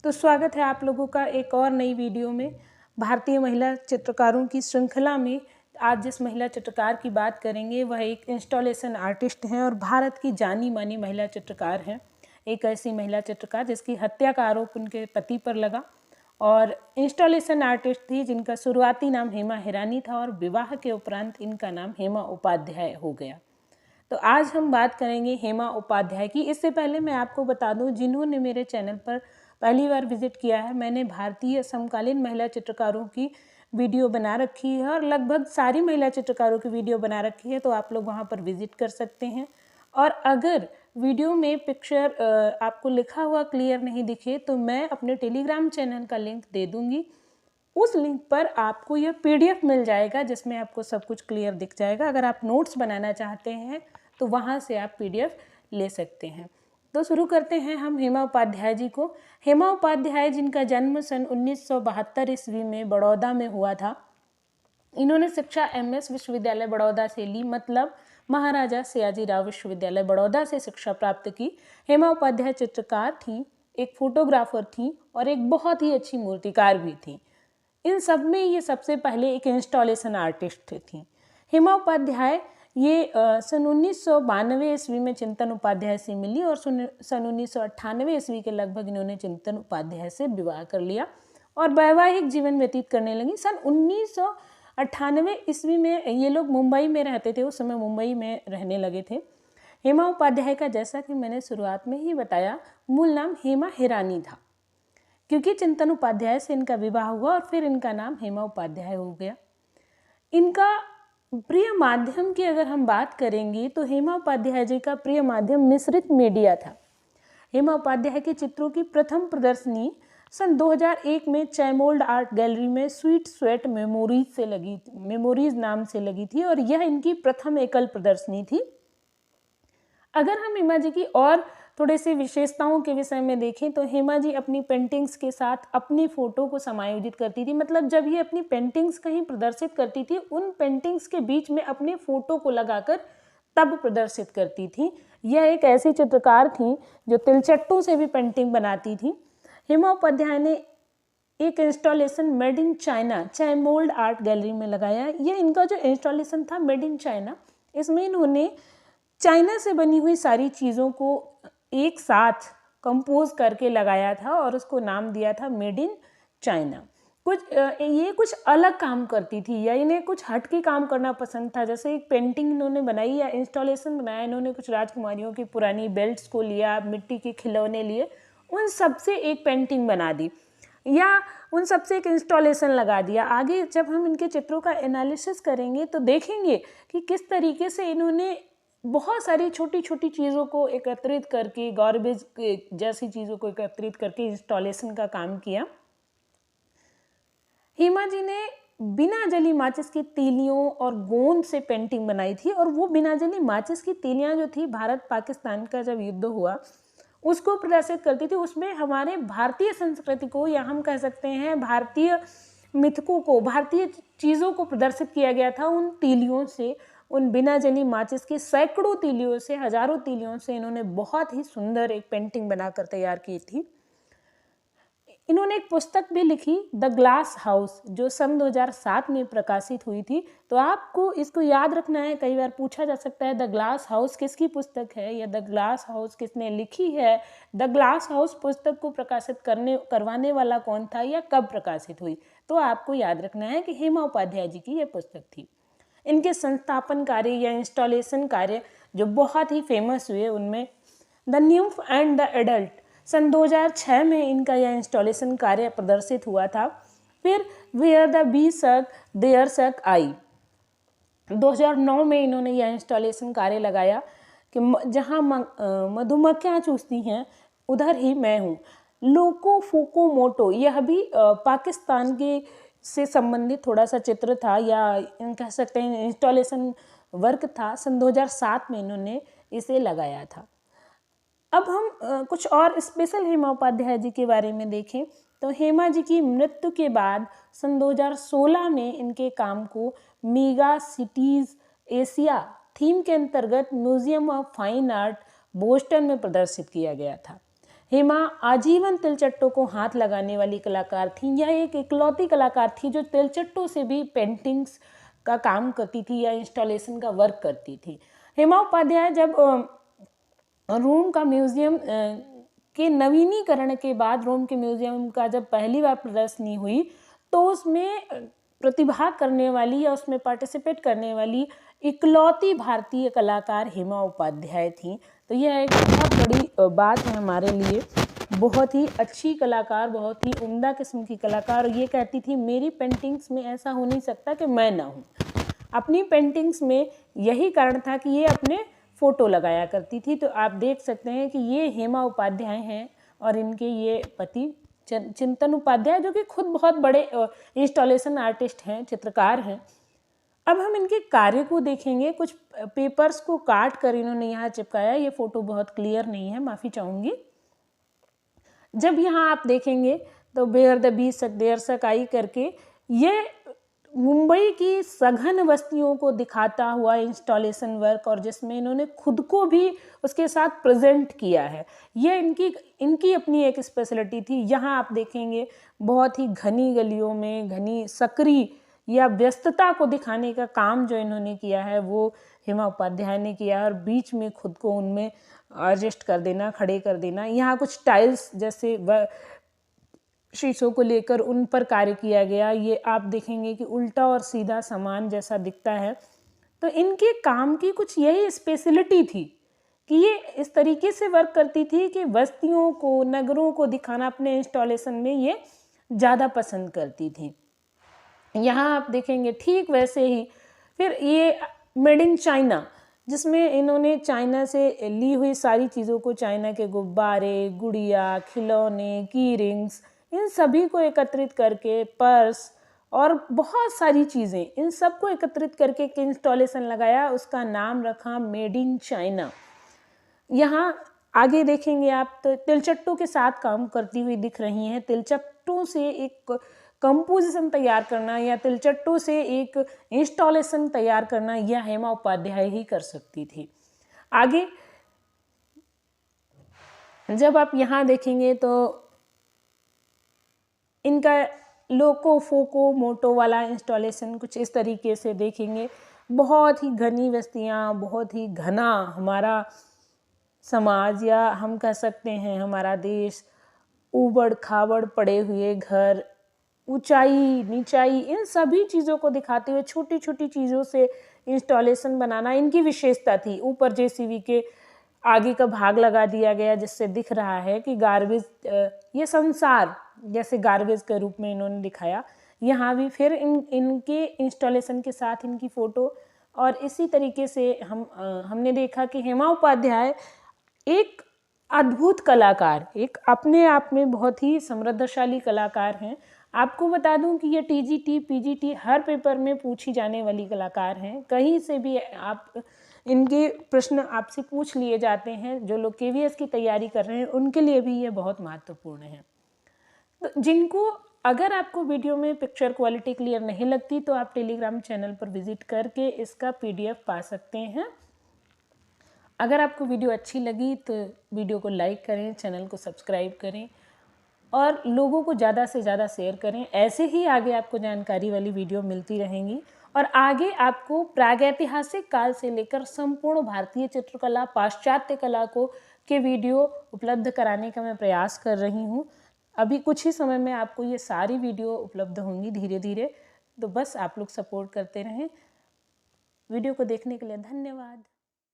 तो स्वागत है आप लोगों का एक और नई वीडियो में। भारतीय महिला चित्रकारों की श्रृंखला में आज जिस महिला चित्रकार की बात करेंगे वह एक इंस्टॉलेशन आर्टिस्ट हैं और भारत की जानी मानी महिला चित्रकार हैं। एक ऐसी महिला चित्रकार जिसकी हत्या का आरोप उनके पति पर लगा और इंस्टॉलेशन आर्टिस्ट थी जिनका शुरुआती नाम हेमा हिरानी था और विवाह के उपरांत इनका नाम हेमा उपाध्याय हो गया। तो आज हम बात करेंगे हेमा उपाध्याय की। इससे पहले मैं आपको बता दूं, जिन्होंने मेरे चैनल पर पहली बार विजिट किया है, मैंने भारतीय समकालीन महिला चित्रकारों की वीडियो बना रखी है और लगभग सारी महिला चित्रकारों की वीडियो बना रखी है, तो आप लोग वहां पर विजिट कर सकते हैं। और अगर वीडियो में पिक्चर आपको लिखा हुआ क्लियर नहीं दिखे तो मैं अपने टेलीग्राम चैनल का लिंक दे दूंगी। उस लिंक पर आपको यह पीडीएफ मिल जाएगा जिसमें आपको सब कुछ क्लियर दिख जाएगा। अगर आप नोट्स बनाना चाहते हैं तो वहाँ से आप पीडीएफ ले सकते हैं। तो शुरू करते हैं हम हेमा उपाध्याय जी को। हेमा उपाध्याय जिनका जन्म सन 1972 ईस्वी में बड़ौदा में हुआ था। इन्होंने शिक्षा एमएस विश्वविद्यालय बड़ौदा से ली, मतलब महाराजा सयाजीराव विश्वविद्यालय बड़ौदा से शिक्षा प्राप्त की। हेमा उपाध्याय चित्रकार थी, एक फोटोग्राफर थी और एक बहुत ही अच्छी मूर्तिकार भी थी। इन सब में ये सबसे पहले एक इंस्टॉलेशन आर्टिस्ट थी। हेमा उपाध्याय ये सन 1992 ईस्वी में चिंतन उपाध्याय से मिली और सन 1998 ईस्वी के लगभग इन्होंने चिंतन उपाध्याय से विवाह कर लिया और वैवाहिक जीवन व्यतीत करने लगी। सन 1998 ईस्वी में ये लोग मुंबई में रहते थे, उस समय मुंबई में रहने लगे थे। हेमा उपाध्याय का, जैसा कि मैंने शुरुआत में ही बताया, मूल नाम हेमा हिरानी था, क्योंकि चिंतन उपाध्याय से इनका विवाह हुआ और फिर इनका नाम हेमा उपाध्याय हो गया। इनका प्रिय माध्यम की अगर हम बात करेंगे तो हेमा उपाध्याय जी का प्रिय माध्यम मिश्रित मीडिया था। हेमा उपाध्याय के चित्रों की प्रथम प्रदर्शनी सन 2001 में चैमोल्ड आर्ट गैलरी में स्वीट स्वेट मेमोरीज नाम से लगी थी और यह इनकी प्रथम एकल प्रदर्शनी थी। अगर हम हेमा जी की और थोड़े से विशेषताओं के विषय में देखें तो हेमा जी अपनी पेंटिंग्स के साथ अपनी फोटो को समायोजित करती थी। मतलब जब ये अपनी पेंटिंग्स कहीं प्रदर्शित करती थी, उन पेंटिंग्स के बीच में अपने फोटो को लगाकर तब प्रदर्शित करती थी। यह एक ऐसी चित्रकार थी जो तिलचट्टू से भी पेंटिंग बनाती थी। हेमा उपाध्याय ने एक installation made in China Chemould art gallery में लगाया। यह इनका जो इंस्टॉलेशन था मेड इन चाइना, इसमें इन्होंने चाइना से बनी हुई सारी चीज़ों को एक साथ कंपोज करके लगाया था और उसको नाम दिया था मेड इन चाइना। ये कुछ अलग काम करती थी या इन्हें कुछ हटके काम करना पसंद था। जैसे एक पेंटिंग इन्होंने बनाई या इंस्टॉलेशन बनाया, इन्होंने कुछ राजकुमारियों की पुरानी बेल्ट्स को लिया, मिट्टी के खिलौने लिए, उन सब से एक पेंटिंग बना दी या उन सब से एक इंस्टॉलेशन लगा दिया। आगे जब हम इनके चित्रों का एनालिसिस करेंगे तो देखेंगे कि किस तरीके से इन्होंने बहुत सारी छोटी छोटी चीज़ों को एकत्रित करके, गार्बेज जैसी चीज़ों को एकत्रित करके इंस्टॉलेशन का काम किया। हेमा जी ने बिना जली माचिस की तीलियों और गोंद से पेंटिंग बनाई थी और वो बिना जली माचिस की तीलियां जो थी, भारत पाकिस्तान का जब युद्ध हुआ उसको प्रदर्शित करती थी। उसमें हमारे भारतीय संस्कृति को, या हम कह सकते हैं भारतीय मिथकों को, भारतीय चीज़ों को प्रदर्शित किया गया था। उन तीलियों से, उन बिना जली माचिस की सैकड़ों तीलियों से, हजारों तीलियों से इन्होंने बहुत ही सुंदर एक पेंटिंग बनाकर तैयार की थी। इन्होंने एक पुस्तक भी लिखी, द ग्लास हाउस, जो सन 2007 में प्रकाशित हुई थी। तो आपको इसको याद रखना है, कई बार पूछा जा सकता है द ग्लास हाउस किसकी पुस्तक है या द ग्लास हाउस किसने लिखी है। द ग्लास हाउस पुस्तक को प्रकाशित करवाने वाला कौन था या कब प्रकाशित हुई, तो आपको याद रखना है कि हेमा उपाध्याय जी की यह पुस्तक थी। इनके संस्थापन कार्य या इंस्टॉलेशन कार्य जो बहुत ही फेमस हुए, उनमें द न्यूम्फ एंड द एडल्ट, सन 2006 में इनका यह इंस्टॉलेशन कार्य प्रदर्शित हुआ था। फिर वेयर द बी सक देयर सक आई, 2009 में इन्होंने यह इंस्टॉलेशन कार्य लगाया कि जहाँ मधुमक्खियाँ चूसती हैं उधर ही मैं हूँ। लोको फोको मोटो, यह भी पाकिस्तान के से संबंधित थोड़ा सा चित्र था या कह सकते हैं इंस्टॉलेशन वर्क था। सन 2007 में इन्होंने इसे लगाया था। अब हम कुछ और स्पेशल हेमा उपाध्याय जी के बारे में देखें तो हेमा जी की मृत्यु के बाद सन 2016 में इनके काम को मेगा सिटीज एशिया थीम के अंतर्गत museum of fine art Boston में प्रदर्शित किया गया था। हेमा आजीवन तिलचट्टों को हाथ लगाने वाली कलाकार थी। यह एक इकलौती कलाकार थी जो तिलचट्टों से भी पेंटिंग्स का काम करती थी या इंस्टॉलेशन का वर्क करती थी। हेमा उपाध्याय जब रोम का म्यूजियम के नवीनीकरण के बाद रोम के म्यूजियम का जब पहली बार प्रदर्शनी हुई तो उसमें प्रतिभाग करने वाली या उसमें पार्टिसिपेट करने वाली इकलौती भारतीय कलाकार हेमा उपाध्याय थी। तो यह एक बहुत बड़ी बात है हमारे लिए। बहुत ही अच्छी कलाकार, बहुत ही उम्दा किस्म की कलाकार, और ये कहती थी मेरी पेंटिंग्स में ऐसा हो नहीं सकता कि मैं ना हूँ। अपनी पेंटिंग्स में यही कारण था कि ये अपने फ़ोटो लगाया करती थी। तो आप देख सकते हैं कि ये हेमा उपाध्याय हैं और इनके ये पति चिंतन उपाध्याय, जो कि खुद बहुत बड़े इंस्टॉलेशन आर्टिस्ट हैं, चित्रकार हैं। अब हम इनके कार्य को देखेंगे। कुछ पेपर्स को काट कर इन्होंने यहाँ चिपकाया। ये फ़ोटो बहुत क्लियर नहीं है, माफ़ी चाहूँगी। जब यहाँ आप देखेंगे तो बेयर द बीस्ट देयर सकाई करके ये मुंबई की सघन बस्तियों को दिखाता हुआ इंस्टॉलेशन वर्क, और जिसमें इन्होंने खुद को भी उसके साथ प्रेजेंट किया है। ये इनकी अपनी एक स्पेशलिटी थी। यहाँ आप देखेंगे बहुत ही घनी गलियों में घनी सकरी या व्यस्तता को दिखाने का काम जो इन्होंने किया है वो हेमा उपाध्याय ने किया है, और बीच में खुद को उनमें एडजस्ट कर देना, खड़े कर देना। यहाँ कुछ टाइल्स जैसे शीशों को लेकर उन पर कार्य किया गया। ये आप देखेंगे कि उल्टा और सीधा समान जैसा दिखता है। तो इनके काम की कुछ यही स्पेशलिटी थी कि ये इस तरीके से वर्क करती थी कि बस्तियों को, नगरों को दिखाना अपने इंस्टॉलेशन में ये ज़्यादा पसंद करती थी। यहाँ आप देखेंगे ठीक वैसे ही फिर ये मेड इन चाइना, जिसमें इन्होंने चाइना से ली हुई सारी चीज़ों को, चाइना के गुब्बारे, गुड़िया, खिलौने, की रिंग्स, इन सभी को एकत्रित करके पर्स और बहुत सारी चीज़ें, इन सब को एकत्रित करके एक इंस्टॉलेशन लगाया। उसका नाम रखा मेड इन चाइना। यहाँ आगे देखेंगे आप तो तिलचट्टों के साथ काम करती हुई दिख रही हैं। तिलचट्टों से एक कंपोजिशन तैयार करना या तिलचट्टों से एक इंस्टॉलेशन तैयार करना, यह हेमा उपाध्याय ही कर सकती थी। आगे जब आप यहाँ देखेंगे तो इनका लोको फोको मोटो वाला इंस्टॉलेशन कुछ इस तरीके से देखेंगे। बहुत ही घनी बस्तियाँ, बहुत ही घना हमारा समाज, या हम कह सकते हैं हमारा देश, ऊबड़ खाबड़ पड़े हुए घर, ऊंचाई नीचाई, इन सभी चीज़ों को दिखाते हुए छोटी छोटी चीज़ों से इंस्टॉलेशन बनाना इनकी विशेषता थी। ऊपर जेसीबी के आगे का भाग लगा दिया गया जिससे दिख रहा है कि गार्बेज, ये संसार जैसे गार्बेज के रूप में इन्होंने दिखाया। यहाँ भी फिर इनके इंस्टॉलेशन के साथ इनकी फ़ोटो, और इसी तरीके से हमने देखा कि हेमा उपाध्याय एक अद्भुत कलाकार, एक अपने आप में बहुत ही समृद्धशाली कलाकार हैं। आपको बता दूं कि ये टीजीटी, पीजीटी हर पेपर में पूछी जाने वाली कलाकार हैं। कहीं से भी आप इनके प्रश्न आपसे पूछ लिए जाते हैं। जो लोग केवीएस की तैयारी कर रहे हैं उनके लिए भी ये बहुत महत्वपूर्ण है। तो जिनको, अगर आपको वीडियो में पिक्चर क्वालिटी क्लियर नहीं लगती तो आप टेलीग्राम चैनल पर विजिट करके इसका पीडीएफ पा सकते हैं। अगर आपको वीडियो अच्छी लगी तो वीडियो को लाइक करें, चैनल को सब्सक्राइब करें और लोगों को ज़्यादा से ज़्यादा शेयर करें। ऐसे ही आगे आपको जानकारी वाली वीडियो मिलती रहेंगी, और आगे आपको प्रागैतिहासिक काल से लेकर संपूर्ण भारतीय चित्रकला, पाश्चात्य कला के वीडियो उपलब्ध कराने का मैं प्रयास कर रही हूँ। अभी कुछ ही समय में आपको ये सारी वीडियो उपलब्ध होंगी धीरे धीरे। तो बस आप लोग सपोर्ट करते रहें। वीडियो को देखने के लिए धन्यवाद।